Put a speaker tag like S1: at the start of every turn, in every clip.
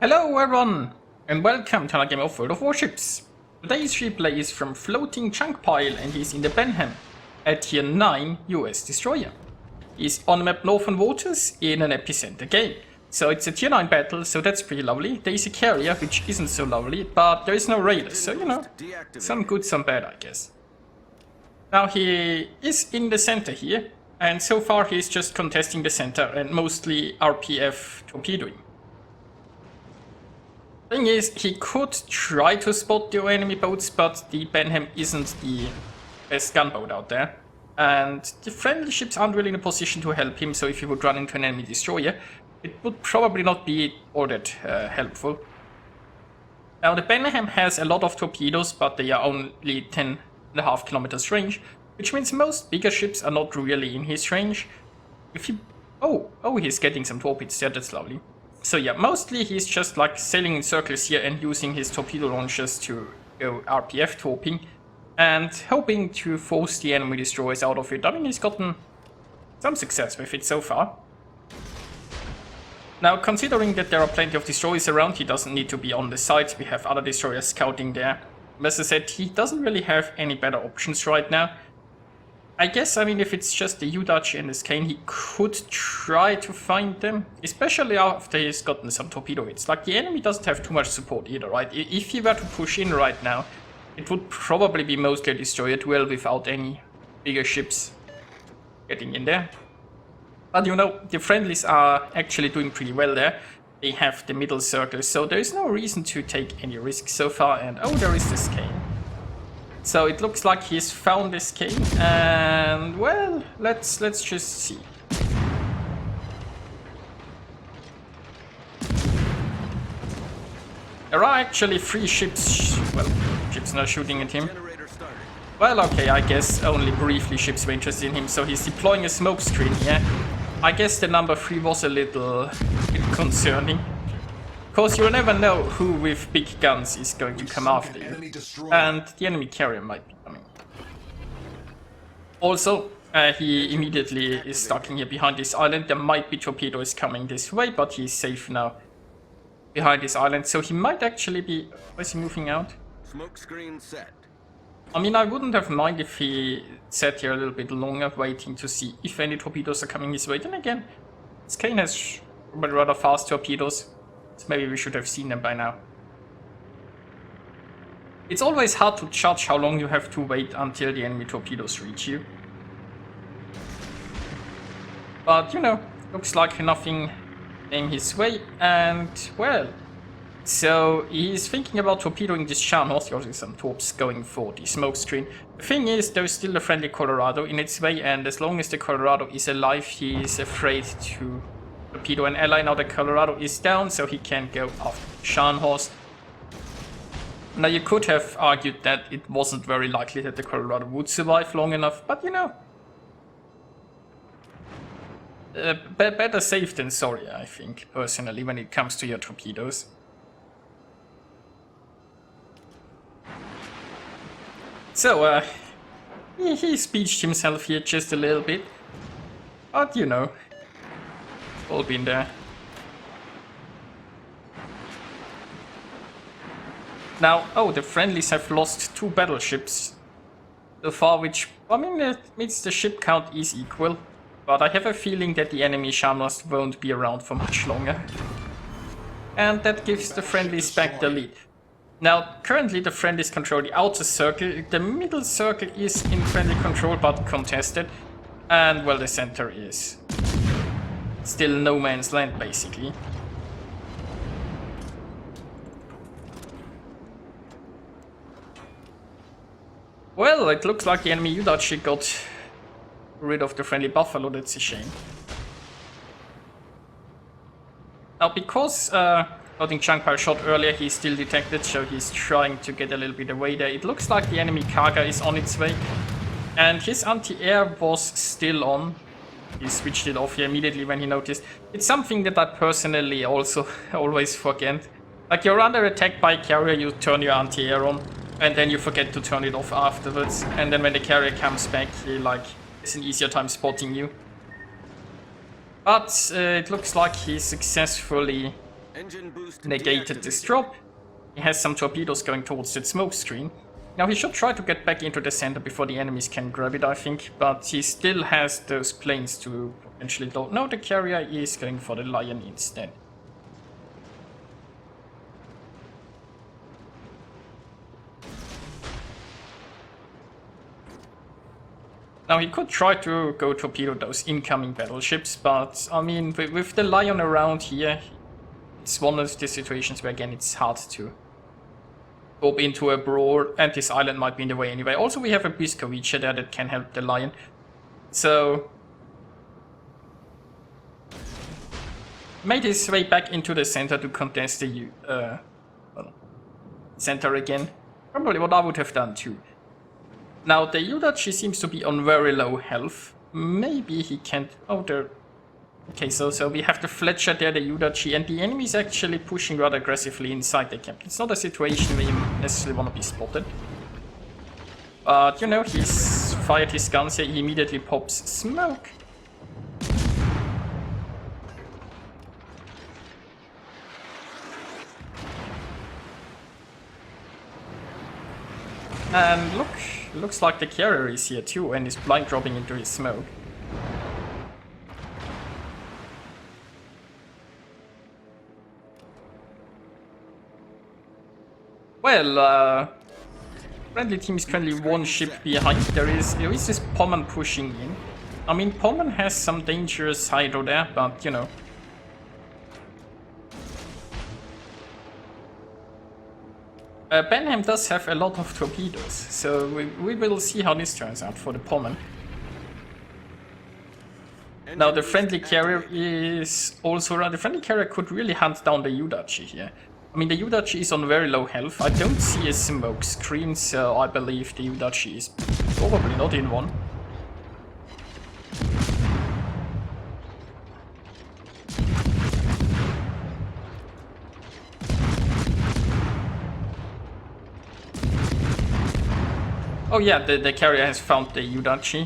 S1: Hello everyone, and welcome to another game of World of Warships. Today's replay is from Floating Chunk Pile and he's in the Benham, a tier 9 US destroyer. He's on the map Northern Waters in an epicenter game. So it's a tier 9 battle, so that's pretty lovely. There is a carrier, which isn't so lovely, but there is no raider, so you know, some good, some bad I guess. Now he is in the center here, and so far he's just contesting the center and mostly RPF torpedoing. Thing is, he could try to spot the enemy boats, but the Benham isn't the best gunboat out there. And the friendly ships aren't really in a position to help him, so if he would run into an enemy destroyer, it would probably not be all that helpful. Now the Benham has a lot of torpedoes, but they are only 10.5 kilometers range, which means most bigger ships are not really in his range. If he... Oh, he's getting some torpedoes there, that's lovely. So yeah, mostly he's just like sailing in circles here and using his torpedo launchers to go RPF torping and hoping to force the enemy destroyers out of it. I mean, he's gotten some success with it so far. Now, considering that there are plenty of destroyers around, he doesn't need to be on the site. We have other destroyers scouting there. As I said, he doesn't really have any better options right now. I guess, I mean, if it's just the U-Dutch and the Skane, he could try to find them, especially after he's gotten some torpedo hits. Like, the enemy doesn't have too much support either, right? If he were to push in right now, it would probably be mostly a destroyer duel without any bigger ships getting in there. But you know, the friendlies are actually doing pretty well there. They have the middle circle, so there is no reason to take any risks so far. And oh, there is the Skane. So it looks like he's found this Skane, and well, let's just see. There are actually 3 ships. Well, ships not shooting at him. Well, okay, I guess only briefly ships were interested in him, so he's deploying a smoke screen here. I guess the number 3 was a little bit concerning. Of course, you'll never know who with big guns is going to come after you, and the enemy carrier might be coming. Also, he immediately is stuck in here behind this island. There might be torpedoes coming this way, but he's safe now behind this island, so he might actually be... Where's he moving out?
S2: Smoke screen set.
S1: I mean, I wouldn't have minded if he sat here a little bit longer, waiting to see if any torpedoes are coming his way. Then again, Skane has rather fast torpedoes. So maybe we should have seen them by now. It's always hard to judge how long you have to wait until the enemy torpedoes reach you. But, you know, looks like nothing came his way, and, well... So, he's thinking about torpedoing this Sharnos. He also has some torps going for the smoke screen. The thing is, there's still a friendly Colorado in its way, and as long as the Colorado is alive, he is afraid to torpedo an ally. Now the Colorado is down, so he can't go after Scharnhorst. Now you could have argued that it wasn't very likely that the Colorado would survive long enough, but you know. Better safe than sorry, I think, personally, when it comes to your torpedoes. So, he speeched himself here just a little bit, but you know, all been there. Now, oh, the friendlies have lost 2 battleships so far, which, I mean, it means the ship count is equal, but I have a feeling that the enemy Shamrost won't be around for much longer. And that gives the friendlies back the lead. Now, currently the friendlies control the outer circle, the middle circle is in friendly control but contested, and well, the center is still no man's land basically. Well, it looks like the enemy U-Dutch got rid of the friendly Buffalo, that's a shame. Now, because Floating Chunk Pile shot earlier, he's still detected, so he's trying to get a little bit away there. It looks like the enemy cargo is on its way, and his anti-air was still on. He switched it off here immediately when he noticed. It's something that I personally also always forget. Like, you're under attack by a carrier, you turn your anti-air on, and then you forget to turn it off afterwards. And then when the carrier comes back, he like has an easier time spotting you. But it looks like he successfully negated this drop. He has some torpedoes going towards that smoke screen. Now he should try to get back into the center before the enemies can grab it, I think, but he still has those planes to potentially load. No, the carrier is going for the Lion instead. Now he could try to go torpedo those incoming battleships, but I mean, with the Lion around here, it's one of the situations where again it's hard to go into a brawl, and this island might be in the way anyway. Also, we have a Biscovice there that can help the Lion, so made his way back into the center to contest the center again. Probably what I would have done too. Now the Yudachi seems to be on very low health. Maybe he can't. Oh, there. Okay, so we have the Fletcher there, the Yudachi, and the enemy is actually pushing rather aggressively inside the camp. It's not a situation where you necessarily want to be spotted. But, you know, he's fired his guns here, he immediately pops smoke. And look, looks like the carrier is here too, and is blind dropping into his smoke. Well, friendly team is currently one ship behind. There is this Pommern pushing in. I mean, Pommern has some dangerous hydro there, but you know. Benham does have a lot of torpedoes, so we will see how this turns out for the Pommern. Now the friendly carrier is also around. The friendly carrier could really hunt down the Yudachi here. I mean, the Yudachi is on very low health. I don't see a smoke screen, so I believe the Yudachi is probably not in one. Oh yeah, the carrier has found the Yudachi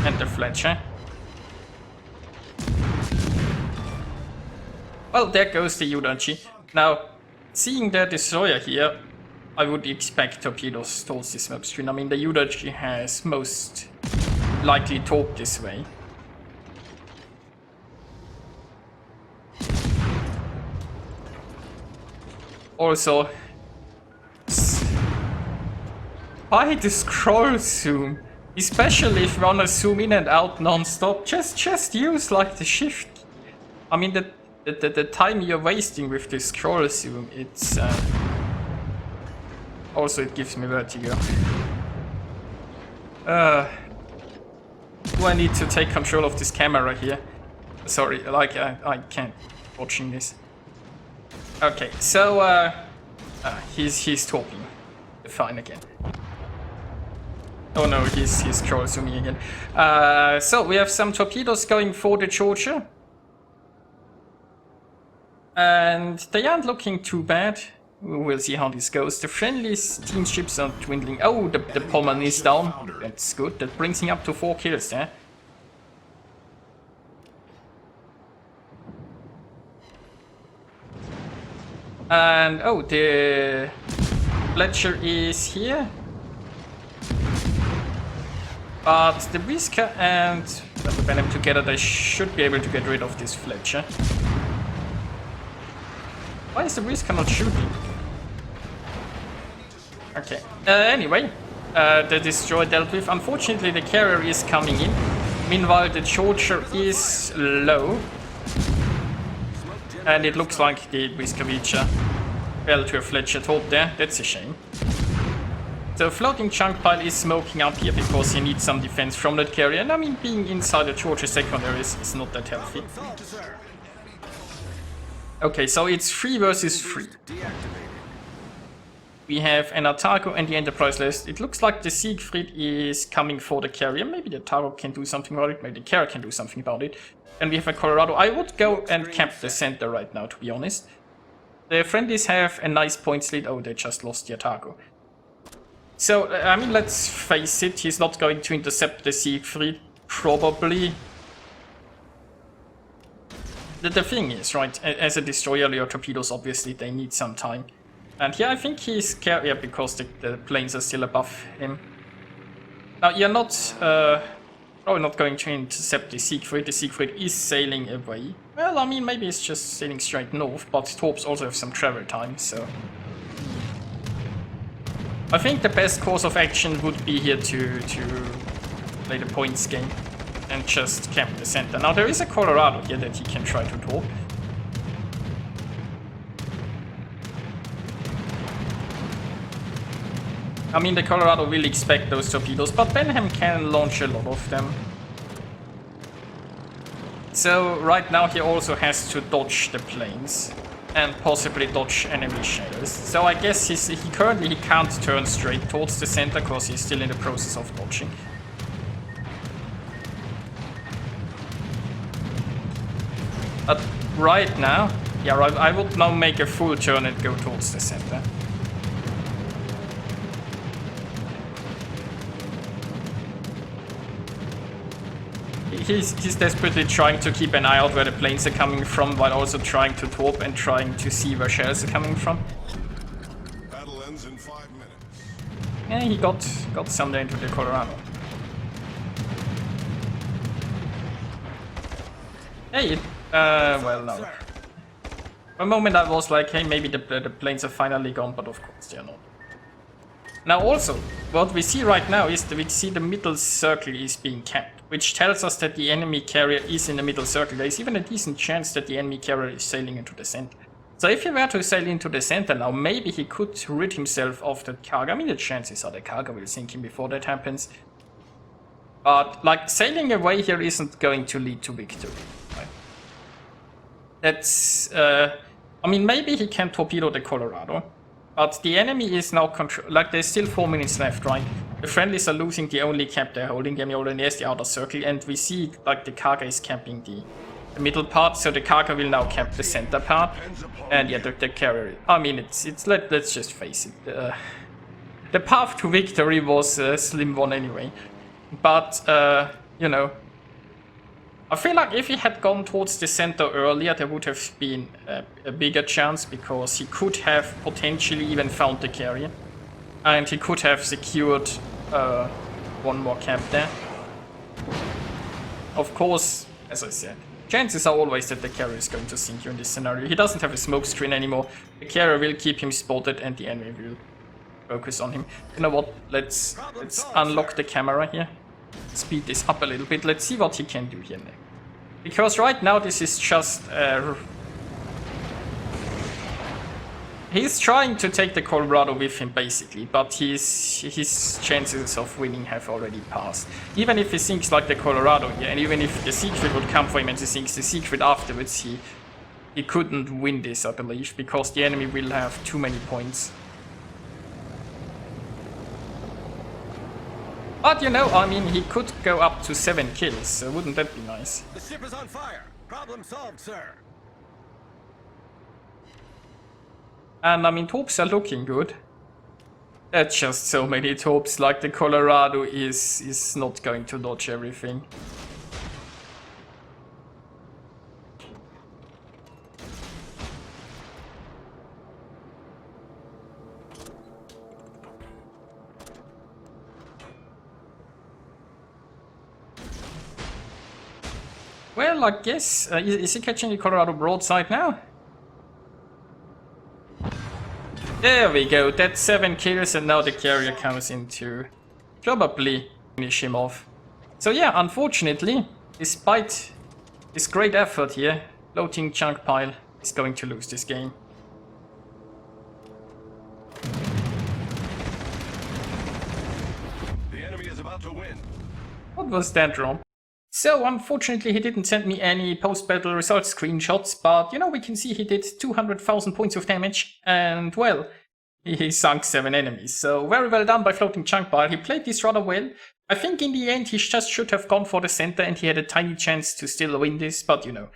S1: and the Fletcher. Well, there goes the Yudachi. Now, seeing the destroyer here, I would expect torpedoes towards the smoke screen. I mean, the Yudachi has most likely torqued this way. Also, why the scroll zoom? Especially if you wanna zoom in and out non-stop, just use like the shift. I mean, the time you're wasting with the scroll zoom, it's also it gives me vertigo. Do I need to take control of this camera here? Sorry, like I can't watching this. Okay, so he's talking. Fine again. Oh no, he's scroll zooming again. So we have some torpedoes going for the Georgia. And they aren't looking too bad. We'll see how this goes. The friendly team ships are dwindling. Oh, the Pommern is down. That's good. That brings him up to 4 kills there. And oh, the Fletcher is here. But the Whisker and the Benham together, they should be able to get rid of this Fletcher. Why is the Whisker not shooting? Okay. Anyway, the destroyer dealt with. Unfortunately, the carrier is coming in. Meanwhile, the Georgia is low. And it looks like the Biscovice fell to a Fletcher top there. That's a shame. The floating chunk pile is smoking up here because he needs some defense from that carrier. And I mean, being inside the Georgia secondary is not that healthy. Okay, so it's 3 versus 3. We have an Atago and the Enterprise list. It looks like the Siegfried is coming for the carrier. Maybe the Atago can do something about it. Maybe the carrier can do something about it. And we have a Colorado. I would go and camp the center right now, to be honest. The friendlies have a nice points lead. Oh, they just lost the Atago. So, I mean, let's face it. He's not going to intercept the Siegfried. Probably. the thing is, right, as a destroyer, your torpedoes, obviously, they need some time. And here I think he's carrier because the planes are still above him. Now, you're not, probably not going to intercept the Siegfried. The Siegfried is sailing away. Well, I mean, maybe it's just sailing straight north, but Torps also have some travel time, so... I think the best course of action would be here to play the points game and just camp the center. Now, there is a Colorado here that he can try to torp. I mean, the Colorado will expect those torpedoes, but Benham can launch a lot of them. So right now he also has to dodge the planes and possibly dodge enemy shadows. So I guess he currently can't turn straight towards the center because he's still in the process of dodging. But right now, yeah, right, I would now make a full turn and go towards the center. He's desperately trying to keep an eye out where the planes are coming from, while also trying to torp and trying to see where shells are coming from.
S2: Battle ends in 5 minutes.
S1: Yeah, he got some there into the Colorado. Hey, well, no. For a moment I was like, hey, maybe the planes are finally gone, but of course they are not. Now also, what we see right now is that we see the middle circle is being capped, which tells us that the enemy carrier is in the middle circle. There is even a decent chance that the enemy carrier is sailing into the center. So if he were to sail into the center now, maybe he could rid himself of that cargo. I mean, the chances are the cargo will sink him before that happens. But, like, sailing away here isn't going to lead to victory. Right? That's, I mean, maybe he can torpedo the Colorado. But the enemy is now like, there's still 4 minutes left, right? The friendlies are losing the only cap they're holding. The enemy already has the outer circle, and we see like the cargo is camping the middle part, so the cargo will now camp the center part. And yeah, the carrier. I mean, let's just face it. The path to victory was a slim one anyway. But you know, I feel like if he had gone towards the center earlier, there would have been a bigger chance, because he could have potentially even found the carrier. And he could have secured one more camp there. Of course, as I said, chances are always that the carrier is going to sink you in this scenario. He doesn't have a smoke screen anymore. The carrier will keep him spotted and the enemy will focus on him. You know what? Let's unlock the camera here. Speed this up a little bit. Let's see what he can do here next. Because right now this is just... he's trying to take the Colorado with him basically, but his chances of winning have already passed. Even if he sinks like the Colorado here, and even if the Siegfried would come for him and he sinks the Siegfried afterwards, he couldn't win this, I believe, because the enemy will have too many points. But you know, I mean, he could go up to 7 kills, so wouldn't that be nice?
S3: The ship is on fire. Problem solved, sir.
S1: And I mean, torps are looking good. That's just so many torps, like the Colorado is not going to dodge everything. Well, I guess, is he catching the Colorado broadside now? There we go, that's 7 kills, and now the carrier comes in to probably finish him off. So yeah, unfortunately, despite this great effort here, floating chunk pile is going to lose this game.
S2: The enemy is about to win.
S1: What was that, Ron? So, unfortunately, he didn't send me any post-battle results screenshots, but, you know, we can see he did 200,000 points of damage, and, well, he sunk 7 enemies. So, very well done by Floating Chunk Pile. He played this rather well. I think in the end he just should have gone for the center, and he had a tiny chance to still win this, but, you know,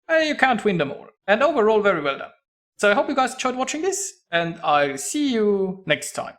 S1: you can't win them all. And overall, very well done. So, I hope you guys enjoyed watching this, and I'll see you next time.